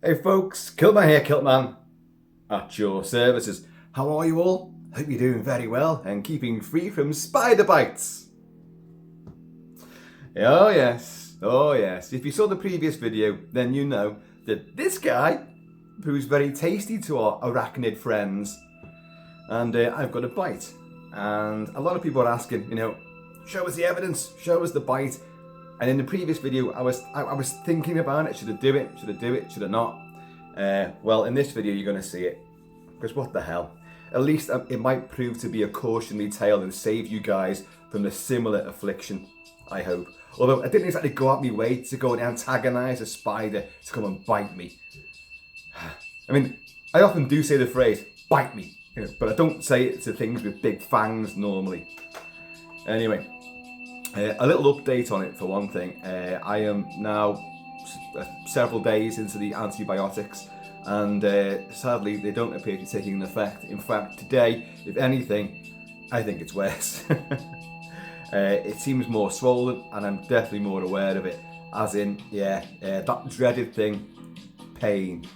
Hey folks, Kilt-Man here, Kilt-Man at your services. How are you all? Hope you're doing very well and keeping free from spider bites. Oh yes. If you saw the previous video, then you know that this guy proves very tasty to our arachnid friends. And I've got a bite. And a lot of people are asking, show us the evidence, show us the bite. And in the previous video, I was thinking about it. Should I do it? Should I do it? Should I not? Well, in this video, you're going to see it. Because what the hell? At least it might prove to be a cautionary tale and save you guys from a similar affliction, I hope. Although I didn't exactly go out my way to go and antagonise a spider to come and bite me. I mean, I often do say the phrase, bite me. But I don't say it to things with big fangs normally. Anyway. A little update on it for one thing. I am now several days into the antibiotics and sadly they don't appear to be taking an effect. In fact, today, if anything, I think it's worse. It seems more swollen and I'm definitely more aware of it. As in, that dreaded thing, pain.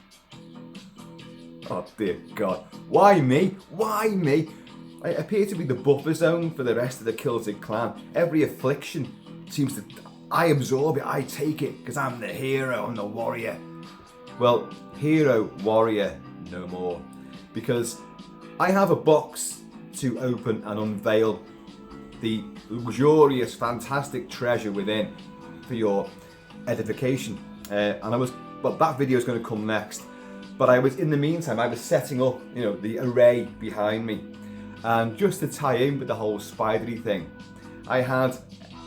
Oh dear God, why me? Why me? I appear to be the buffer zone for the rest of the Kilted clan. Every affliction seems to... I absorb it, I take it, because I'm the hero, I'm the warrior. Well, hero, warrior, no more. Because I have a box to open and unveil the luxurious, fantastic treasure within for your edification. That video is going to come next. But in the meantime, I was setting up, the array behind me. And just to tie in with the whole spidery thing, I had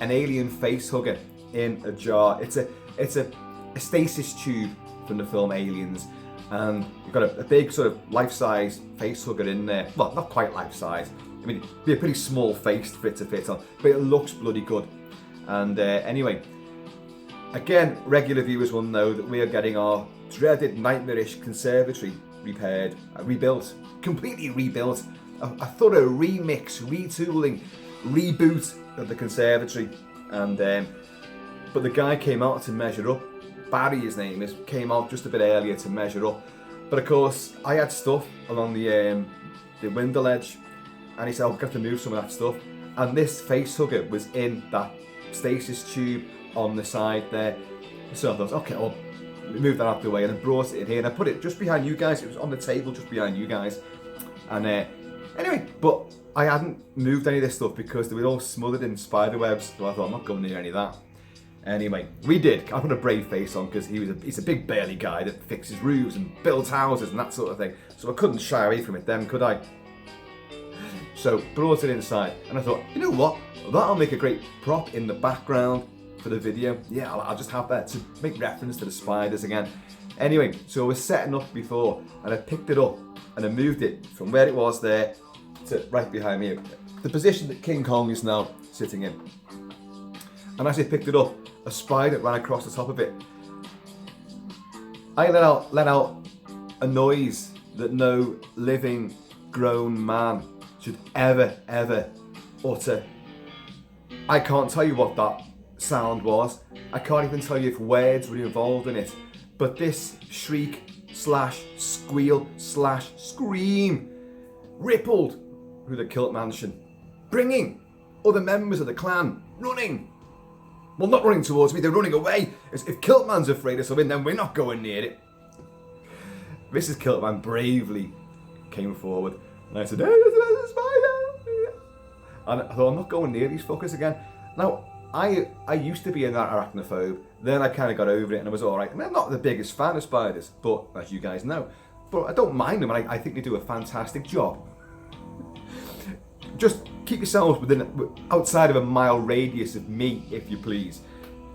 an alien face hugger in a jar. It's a stasis tube from the film Aliens, and you've got a big sort of life-size face hugger in there. Well, not quite life-size. I mean, it'd be a pretty small face for it to fit on, but it looks bloody good. And anyway, again, regular viewers will know that we are getting our dreaded nightmarish conservatory rebuilt, completely rebuilt. A thorough remix, retooling, reboot of the conservatory, and but the guy came out to measure up. Barry, his name is, came out just a bit earlier to measure up. But of course, I had stuff along the window ledge, and he said, "I've got to move some of that stuff." And this face hugger was in that stasis tube on the side there. So I thought, okay, I'll move that out of the way, and I brought it in here, and I put it just behind you guys. It was on the table just behind you guys, and. Anyway, but I hadn't moved any of this stuff because they were all smothered in spider webs, so I thought I'm not going near any of that. Anyway, we did. I put a brave face on because he's a big burly guy that fixes roofs and builds houses and that sort of thing. So I couldn't shy away from it then, could I? So brought it inside and I thought, you know what? That'll make a great prop in the background for the video. Yeah, I'll just have that to make reference to the spiders again. Anyway, so I was setting up before and I picked it up and I moved it from where it was there to right behind me, the position that King Kong is now sitting in. And as I picked it up, a spider ran across the top of it. I let out a noise that no living, grown man should ever utter. I can't tell you what that sound was. I can't even tell you if words were involved in it. But this shriek slash squeal slash scream rippled through the Kilt mansion, bringing other members of the clan running. Well, not running towards me, they're running away. If Kilt-Man's afraid of something, then we're not going near it. Mrs. Kilt-Man bravely came forward, and I said, "Hey, there's a spider!" And I thought, I'm not going near these fuckers again. Now, I used to be an arachnophobe, then I kind of got over it and I was alright. I mean, I'm not the biggest fan of spiders, but as you guys know, but I don't mind them, and I think they do a fantastic job. Just keep yourselves outside of a mile radius of me, if you please.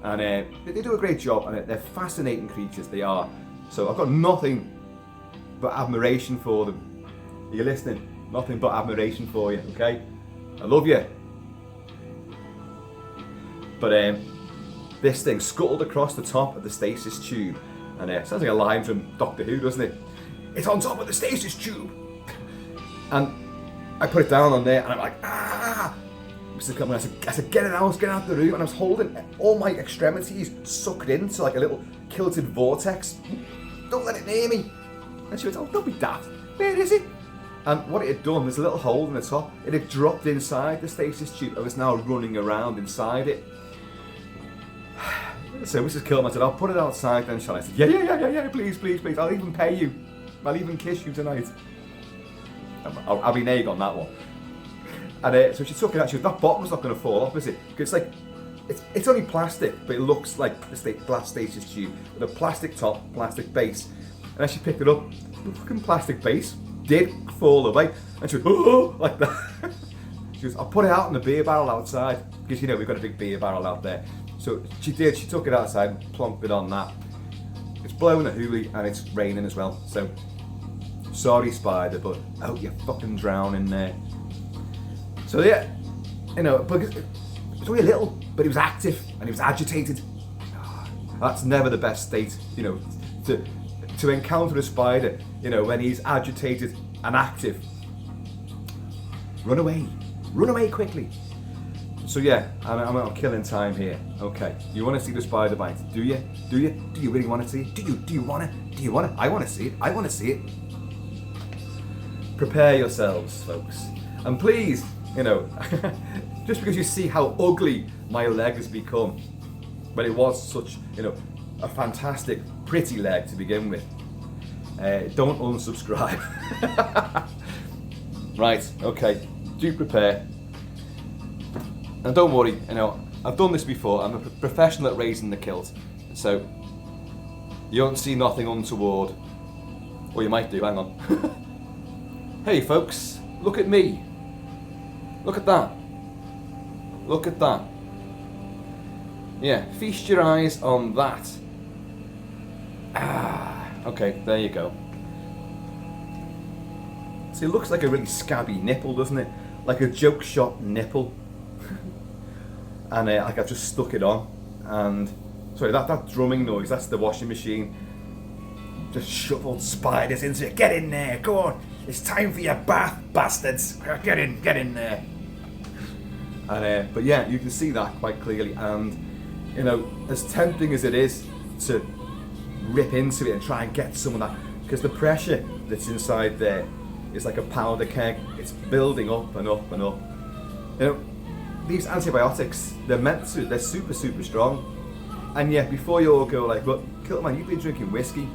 And they do a great job, and they're fascinating creatures, they are. So I've got nothing but admiration for them. Are you listening? Nothing but admiration for you, okay? I love you. But this thing scuttled across the top of the stasis tube, and it sounds like a line from Doctor Who, doesn't it? It's on top of the stasis tube! And I put it down on there and I'm like, ah! Mr. Kilt-Man, I said, get it out of the room. And I was holding all my extremities sucked into like a little kilted vortex. don't let it near me. And she went, oh, don't be daft. Where is it? And what it had done, there's a little hole in the top. It had dropped inside the stasis tube and was now running around inside it. So Mrs. Kilt-Man said, I'll put it outside then, shall I? I said, yeah, please. I'll even pay you. I'll even kiss you tonight. I'll be neg on that one. And so she took it out. She said, that bottom's not going to fall off, is it? Because it's only plastic, but it looks like the glass stasis tube with a plastic top, plastic base. And as she picked it up, the fucking plastic base did fall away. And she went, oh, like that. She goes, I'll put it out in the beer barrel outside. Because, you know, we've got a big beer barrel out there. So she did. She took it outside and plonked it on that. It's blowing a hoolie and it's raining as well. So, sorry, Spider, but I hope you fucking drown in there. So, yeah, you know, but it's only a little, but he was active and he was agitated. That's never the best state, you know, to encounter a spider, you know, when he's agitated and active. Run away quickly. So yeah, I'm killing time here. Okay, you want to see the spider bite? Do you? Do you really want to see it? Do you want it? I want to see it. Prepare yourselves, folks, and please, you know, just because you see how ugly my leg has become, but it was such, you know, a fantastic, pretty leg to begin with. Don't unsubscribe. Right, okay, do prepare. And don't worry, you know, I've done this before. I'm a professional at raising the kilt, so you don't see nothing untoward. Or you might do, hang on. Hey folks, look at me. Look at that. Look at that. Yeah, feast your eyes on that. Okay, there you go. See, it looks like a really scabby nipple, doesn't it? Like a joke shop nipple. And like I've just stuck it on. And sorry, that drumming noise, that's the washing machine. Just shuffled spiders into it. Get in there, go on. It's time for your bath, bastards. Get in there. And but yeah, you can see that quite clearly. And you know, as tempting as it is to rip into it and try and get some of that, because the pressure that's inside there is like a powder keg. It's building up and up and up. You know, these antibiotics, they're super strong. And yet, before you all go like, look, Kilt-Man, you've been drinking whiskey.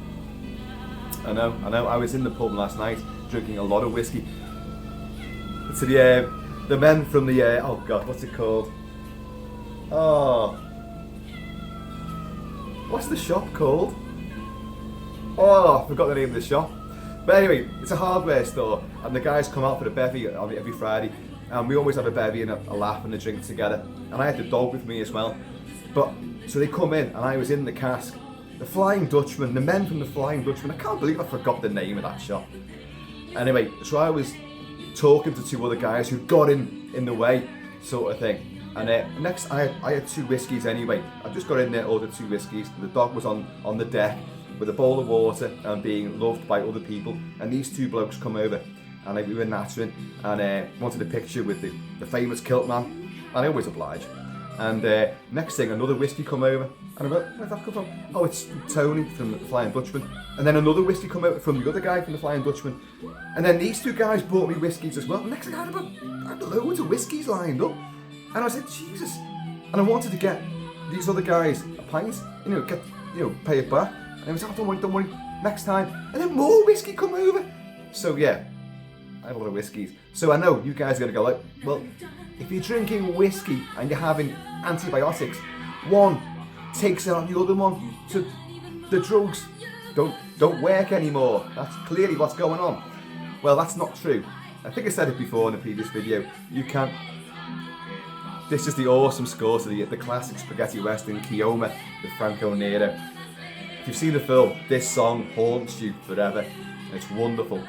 I know, I was in the pub last night drinking a lot of whiskey. So the men from the, oh God, what's it called? Oh, what's the shop called? Oh, I forgot the name of the shop. But anyway, it's a hardware store, and the guys come out for the bevy every Friday, and we always have a bevy and a laugh and a drink together. And I had the dog with me as well. But so they come in, and I was in the cask. The Flying Dutchman, the men from the Flying Dutchman. I can't believe I forgot the name of that shop. Anyway, so I was talking to two other guys who got in the way, sort of thing. And next, I had 2 whiskies anyway. I just got in there, ordered 2 whiskies. The dog was on the deck with a bowl of water and being loved by other people. And these 2 blokes come over, and we were nattering, and wanted a picture with the famous Kilt-Man. And I always oblige. And next thing, another whiskey come over, and I went, where'd that come from? Oh, it's Tony from the Flying Dutchman. And then another whiskey come over from the other guy from the Flying Dutchman. And then these 2 guys bought me whiskies as well. And next thing I had loads of whiskies lined up. And I said, Jesus. And I wanted to get these other guys a pint, pay it back. And I was like, oh, don't worry, next time. And then more whiskey come over. So yeah, I had a lot of whiskies. So I know you guys are going to go like, well, if you're drinking whiskey and you're having antibiotics, one takes out the other one. So the drugs don't work anymore. That's clearly what's going on. Well, that's not true. I think I said it before in a previous video. You can't. This is the awesome score to the classic spaghetti western Kioma with Franco Nero. If you've seen the film, this song haunts you forever. It's wonderful.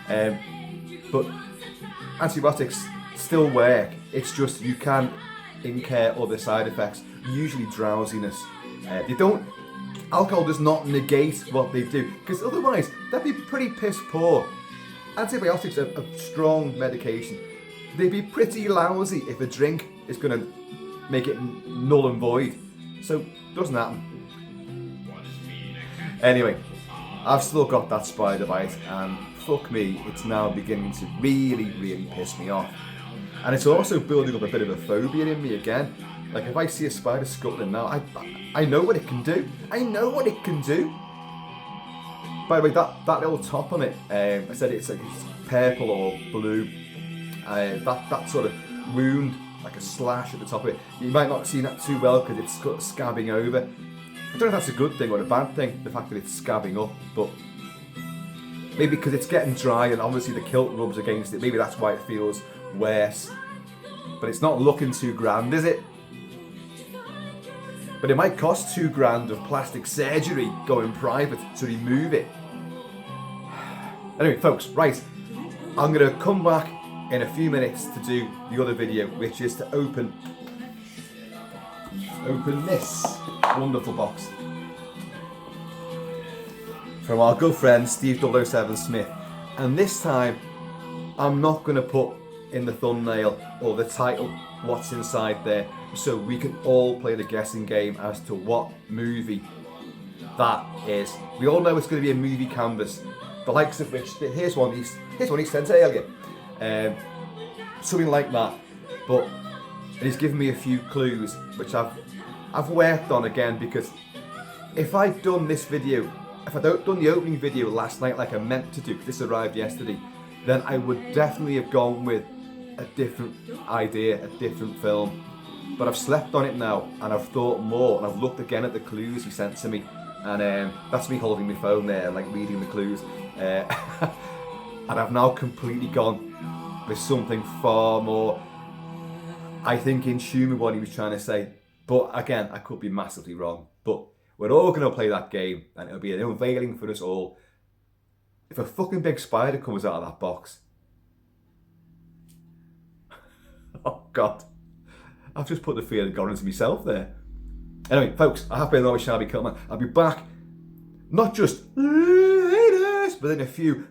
But antibiotics still work. It's just you can incur other side effects, usually drowsiness. Alcohol does not negate what they do, because otherwise they'd be pretty piss poor. Antibiotics are a strong medication. They'd be pretty lousy if a drink is going to make it null and void. So, doesn't happen. Anyway, I've still got that spider bite, and fuck me, it's now beginning to really, really piss me off. And it's also building up a bit of a phobia in me again. Like if I see a spider scuttling now, I know what it can do. I know what it can do. By the way, that little top on it, I said it's like it's purple or blue. That sort of wound, like a slash at the top of it. You might not see that too well because it's scabbing over. I don't know if that's a good thing or a bad thing, the fact that it's scabbing up, but maybe because it's getting dry and obviously the kilt rubs against it, maybe that's why it feels worse. But it's not looking too grand, is it? But it might cost £2,000 of plastic surgery going private to remove it. Anyway, folks, right, I'm going to come back in a few minutes to do the other video, which is to open this wonderful box from our good friend Steve 007 Smith. And this time, I'm not going to put in the thumbnail or the title what's inside there, so we can all play the guessing game as to what movie that is. We all know it's going to be a movie canvas, the likes of which, here's one he sent earlier, something like that. But he's given me a few clues, which I've worked on again, because if I'd done this video, if I'd done the opening video last night like I meant to do, because this arrived yesterday, then I would definitely have gone with a different idea, a different film. But I've slept on it now, and I've thought more, and I've looked again at the clues he sent to me, and that's me holding my phone there, like reading the clues, and I've now completely gone with something far more, I think, in tune with what he was trying to say. But again, I could be massively wrong. But we're all going to play that game, and it'll be an unveiling for us all. If a fucking big spider comes out of that box, oh God, I've just put the fear of God into myself there. Anyway, folks, I have been Kilt-Man. I'll be back, not just latest, but in a few